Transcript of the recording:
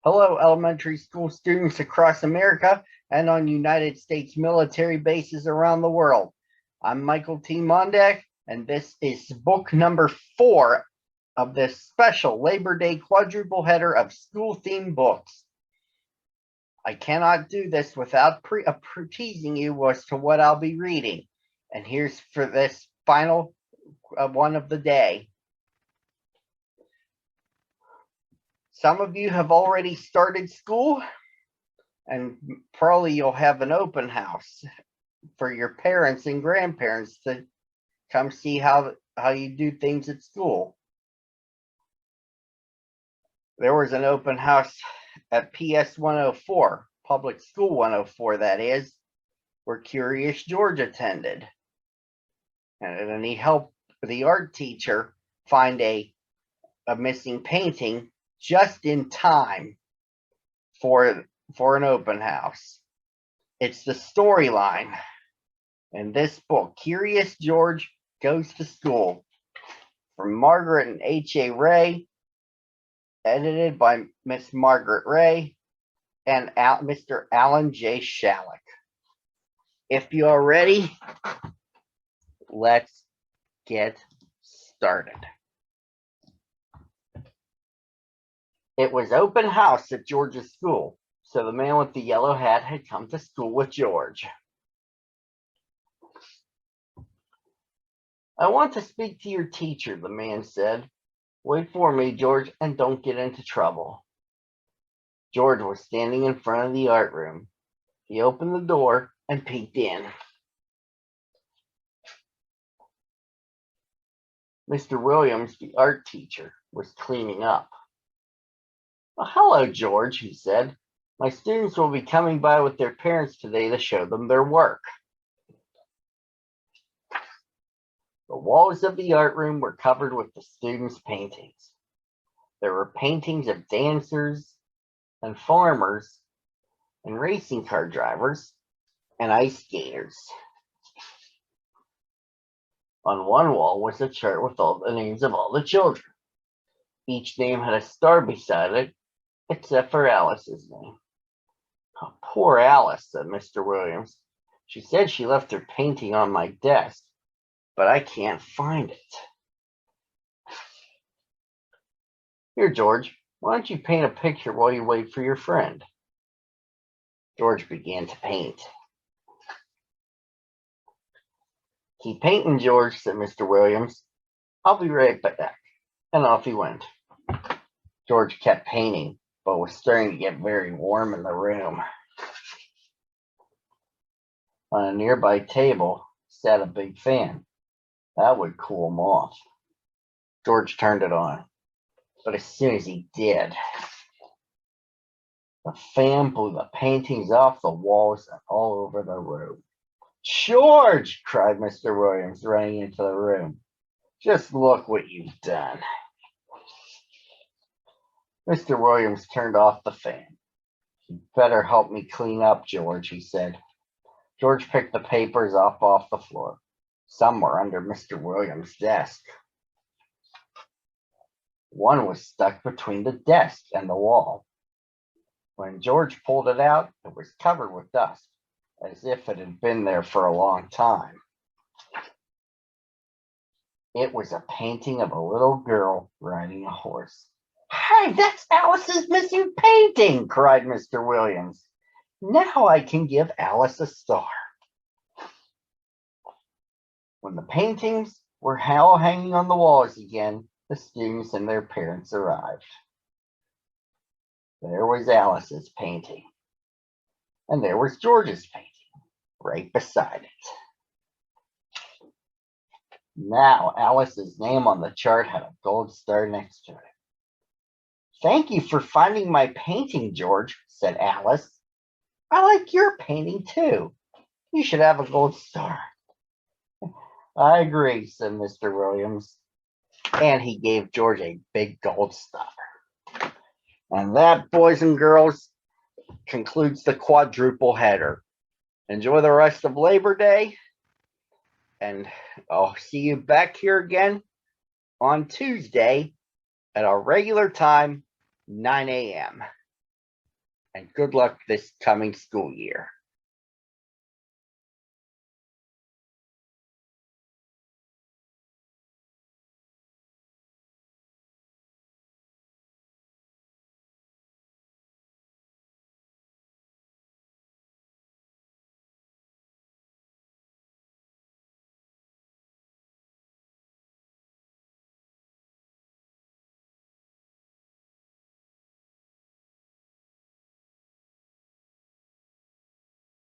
Hello, elementary school students across America and on United States military bases around the world. I'm Michael T. Mondak, and this is book number 4 of this special Labor Day quadruple header of school-themed books. I cannot do this without teasing you as to what I'll be reading. And here's for this final one of the day. Some of you have already started school, and probably you'll have an open house for your parents and grandparents to come see how you do things at school. There was an open house at PS 104, Public School 104, that is, where Curious George attended. And he helped the art teacher find a missing painting just in time for an open house. It's the storyline in this book, Curious George Goes to School, from Margaret and H.A. Ray, edited by Miss Margaret Ray and Mr. Alan J. Shalleck. If you are ready, let's get started. It was open house at George's school, so the man with the yellow hat had come to school with George. I want to speak to your teacher, the man said. Wait for me, George, and don't get into trouble. George was standing in front of the art room. He opened the door and peeked in. Mr. Williams, the art teacher, was cleaning up. Well, hello, George, he said. My students will be coming by with their parents today to show them their work. The walls of the art room were covered with the students' paintings. There were paintings of dancers and farmers and racing car drivers and ice skaters. On one wall was a chart with all the names of all the children. Each name had a star beside it, except for Alice's name. Oh, poor Alice, said Mr. Williams. She said she left her painting on my desk, but I can't find it. Here, George, why don't you paint a picture while you wait for your friend? George began to paint. Keep painting, George, said Mr. Williams. I'll be right back. And off he went. George kept painting, but was starting to get very warm in the room. On a nearby table sat a big fan. That would cool him off. George turned it on, but as soon as he did, the fan blew the paintings off the walls and all over the room. George, cried Mr. Williams, running into the room. Just look what you've done. Mr. Williams turned off the fan. You'd better help me clean up, George, he said. George picked the papers off the floor. Some were under Mr. Williams' desk. One was stuck between the desk and the wall. When George pulled it out, it was covered with dust, as if it had been there for a long time. It was a painting of a little girl riding a horse. Hey, that's Alice's missing painting, cried Mr. Williams. Now I can give Alice a star. When the paintings were all hanging on the walls again, the students and their parents arrived. There was Alice's painting, and there was George's painting right beside it. Now Alice's name on the chart had a gold star next to it. Thank you for finding my painting, George, said Alice. I like your painting too. You should have a gold star. I agree, said Mr. Williams, and he gave George a big gold star. And that, boys and girls, concludes the quadruple header. Enjoy the rest of Labor Day, and I'll see you back here again on Tuesday at our regular time, 9 a.m. and good luck this coming school year.